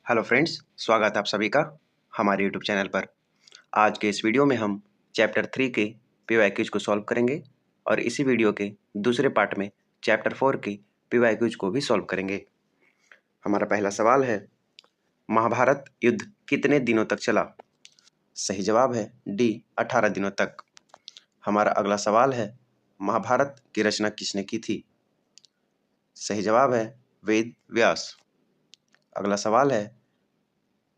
Hello friends, स्वागत है आप सभी का हमारे यूट्यूब चैनल पर। आज के इस वीडियो में हम चैप्टर 3 के पीवाईक्यूज को सॉल्व करेंगे और इसी वीडियो के दूसरे पार्ट में चैप्टर 4 के पीवाईक्यूज को भी सॉल्व करेंगे। हमारा पहला सवाल है, महाभारत युद्ध कितने दिनों तक चला? सही जवाब है डी, 18 दिनों तक। हमारा अगला सवाल है, महाभारत की रचना किसने की थी? सही जवाब है वेद व्यास। अगला सवाल है,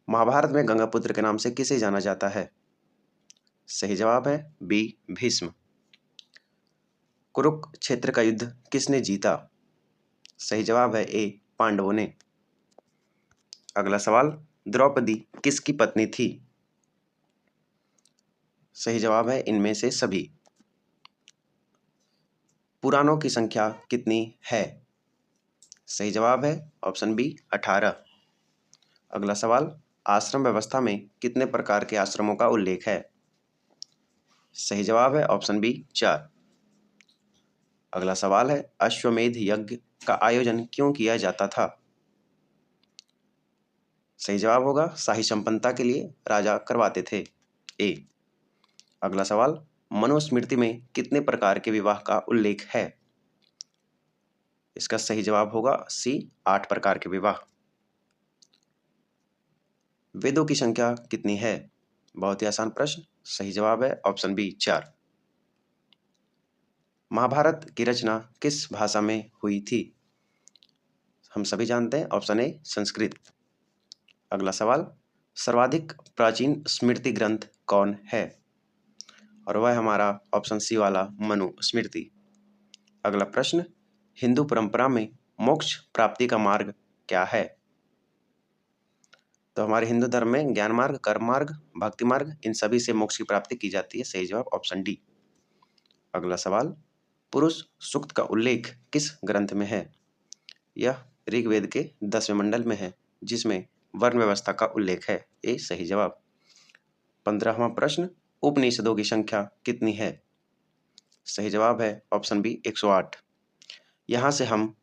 महाभारत में गंगापुत्र के नाम से किसे जाना जाता है? सही जवाब है बी, भीष्म। कुरुक्षेत्र का युद्ध किसने जीता? सही जवाब है ए, पांडवों ने। अगला सवाल, द्रौपदी किसकी पत्नी थी? सही जवाब है इनमें से सभी। पुराणों की संख्या कितनी है? सही जवाब है ऑप्शन बी, 18। अगला सवाल, आश्रम व्यवस्था में कितने प्रकार के आश्रमों का उल्लेख है? सही जवाब है ऑप्शन बी, 4। अगला सवाल है, अश्वमेध यज्ञ का आयोजन क्यों किया जाता था? सही जवाब होगा शाही संपन्नता के लिए राजा करवाते थे, ए। अगला सवाल, मनुस्मृति में कितने प्रकार के विवाह का उल्लेख है? इसका सही जवाब होगा सी, 8 प्रकार के विवाह। वेदों की संख्या कितनी है? बहुत ही आसान प्रश्न। सही जवाब है ऑप्शन बी, 4। महाभारत की रचना किस भाषा में हुई थी? हम सभी जानते हैं ऑप्शन ए, संस्कृत। अगला सवाल, सर्वाधिक प्राचीन स्मृति ग्रंथ कौन है? और वह हमारा ऑप्शन सी वाला मनुस्मृति। अगला प्रश्न, हिंदू परंपरा में मोक्ष प्राप्ति का मार्ग क्या है? तो हमारे हिंदू धर्म में ज्ञान मार्ग, कर्म मार्ग, भक्ति मार्ग, इन सभी से मोक्ष की प्राप्ति की जाती है। सही जवाब ऑप्शन डी। अगला सवाल, पुरुष सूक्त का उल्लेख किस ग्रंथ में है? यह ऋग्वेद के 10वें मंडल में है, जिसमें वर्ण व्यवस्था का उल्लेख है, ए। सही जवाब। 15वां प्रश्न, उपनिषदों की संख्या कितनी है? सही जवाब है ऑप्शन बी, 108। यहाँ से हम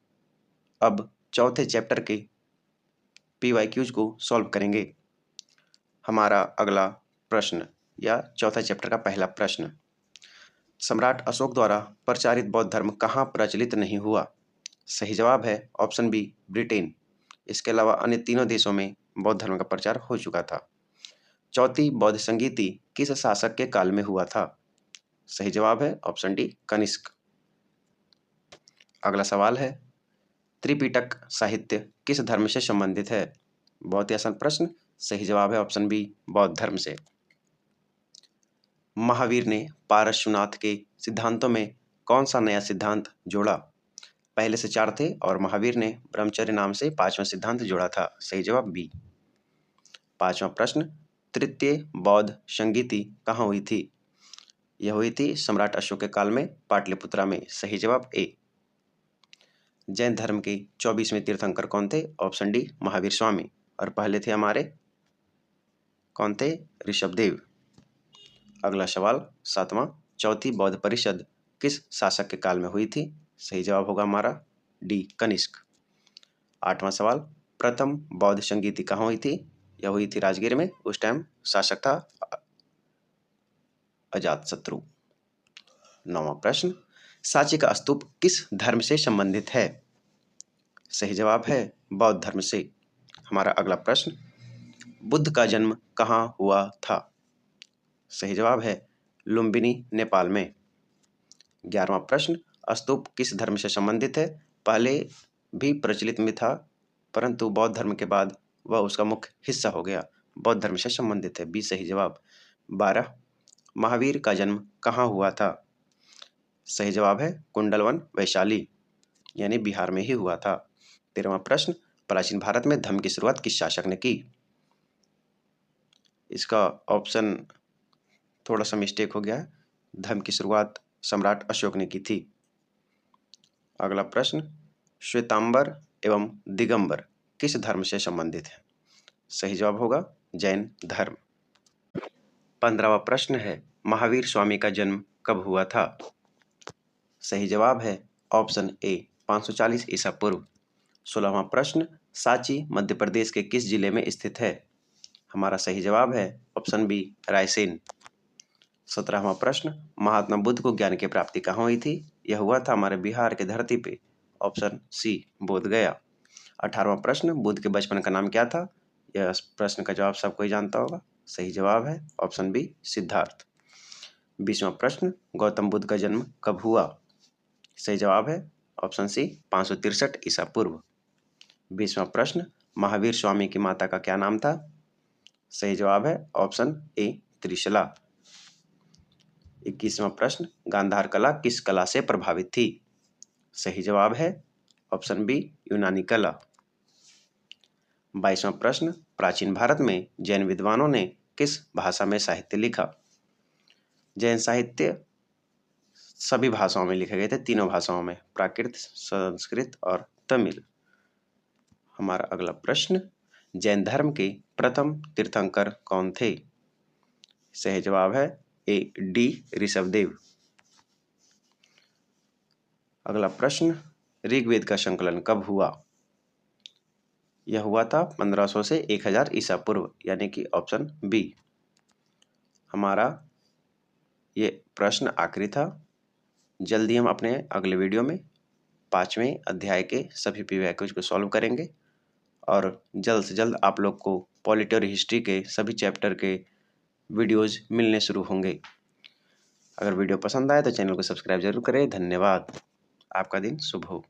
अब चौथे चैप्टर के पीवाईक्यूज को सॉल्व करेंगे। हमारा अगला प्रश्न या चौथा चैप्टर का पहला प्रश्न, सम्राट अशोक द्वारा प्रचारित बौद्ध धर्म कहाँ प्रचलित नहीं हुआ? सही जवाब है ऑप्शन बी, ब्रिटेन। इसके अलावा अन्य तीनों देशों में बौद्ध धर्म का प्रचार हो चुका था। चौथी बौद्ध संगीति किस शासक के काल में हुआ था? सही जवाब है ऑप्शन डी, कनिष्क। अगला सवाल है, त्रिपिटक साहित्य किस धर्म से संबंधित है? बहुत ही आसान प्रश्न। सही जवाब है ऑप्शन बी, बौद्ध धर्म से। महावीर ने पारशुनाथ के सिद्धांतों में कौन सा नया सिद्धांत जोड़ा? पहले से 4 थे और महावीर ने ब्रह्मचर्य नाम से 5वां सिद्धांत जोड़ा था। सही जवाब बी। 5वां प्रश्न, तृतीय बौद्ध संगीति कहाँ हुई थी? यह हुई थी सम्राट अशोक के काल में, पाटलिपुत्रा में। सही जवाब ए। जैन धर्म के 24वें तीर्थंकर कौन थे? Option D, Mahavir Swami. और पहले थे हमारे कौन थे? ऋषभदेव। अगला सवाल 7वां, चौथी बौद्ध परिषद किस शासक के काल में हुई थी? सही जवाब होगा हमारा डी, कनिष्क। 8वां सवाल, प्रथम बौद्ध संगीति कहाँ हुई थी? यह हुई थी राजगीर में। उस टाइम शासक था अजातशत्रु। 9वां प्रश्न, सांची का स्तूप किस धर्म से संबंधित है? सही जवाब है बौद्ध धर्म से। हमारा अगला प्रश्न, बुद्ध का जन्म कहाँ हुआ था? सही जवाब है लुम्बिनी, नेपाल में। 11वां प्रश्न, स्तूप किस धर्म से संबंधित है? पहले भी प्रचलित में था, परंतु बौद्ध धर्म के बाद वह उसका मुख्य हिस्सा हो गया। बौद्ध धर्म से संबंधित है, बी सही जवाब। 12, महावीर का जन्म कहाँ हुआ था? सही जवाब है कुंडलवन, वैशाली, यानी बिहार में ही हुआ था। 13वां प्रश्न, प्राचीन भारत में धर्म की शुरुआत किस शासक ने की? इसका ऑप्शन थोड़ा सा मिस्टेक हो गया है। धर्म की शुरुआत सम्राट अशोक ने की थी। अगला प्रश्न, श्वेतांबर एवं दिगंबर किस धर्म से संबंधित है? सही जवाब होगा जैन धर्म। 15वां प्रश्न है, महावीर स्वामी का जन्म कब हुआ था? सही जवाब है ऑप्शन ए, 540 ईसा पूर्व। 16वां प्रश्न, सांची मध्य प्रदेश के किस जिले में स्थित है? हमारा सही जवाब है ऑप्शन बी, रायसेन। 17वां प्रश्न, महात्मा बुद्ध को ज्ञान की प्राप्ति कहाँ हुई थी? यह हुआ था हमारे बिहार की धरती पे। ऑप्शन सी, बोध गया। 18वां प्रश्न, बुद्ध के बचपन का नाम क्या था? यह प्रश्न का जवाब सब कोई जानता होगा। सही जवाब है ऑप्शन बी, सिद्धार्थ। 20वां प्रश्न, गौतम बुद्ध का जन्म कब हुआ? सही जवाब है ऑप्शन सी, 563 ईसा पूर्व। 20वां प्रश्न, महावीर स्वामी की माता का क्या नाम था? सही जवाब है ऑप्शन ए, त्रिशला। 21वां प्रश्न, गांधार कला किस कला से प्रभावित थी? सही जवाब है ऑप्शन बी, यूनानी कला। 22वां प्रश्न, प्राचीन भारत में जैन विद्वानों ने किस भाषा में साहित्य लिखा? जैन साहित्य सभी भाषाओं में लिखे गए थे, तीनों भाषाओं में, प्राकृत, संस्कृत और तमिल। हमारा अगला प्रश्न, जैन धर्म के प्रथम तीर्थंकर कौन थे? सही जवाब है ए, डी, ऋषभदेव। अगला प्रश्न, ऋग्वेद का संकलन कब हुआ? यह हुआ था 1500 से 1000 ईसा पूर्व, यानी कि ऑप्शन बी। हमारा ये प्रश्न आखिरी था। जल्दी हम अपने अगले वीडियो में 5वें अध्याय के सभी पीवाईक्यूज को सॉल्व करेंगे और जल्द से जल्द आप लोग को पॉलिटी और हिस्ट्री के सभी चैप्टर के वीडियोज मिलने शुरू होंगे। अगर वीडियो पसंद आए तो चैनल को सब्सक्राइब जरूर करें। धन्यवाद। आपका दिन शुभ हो।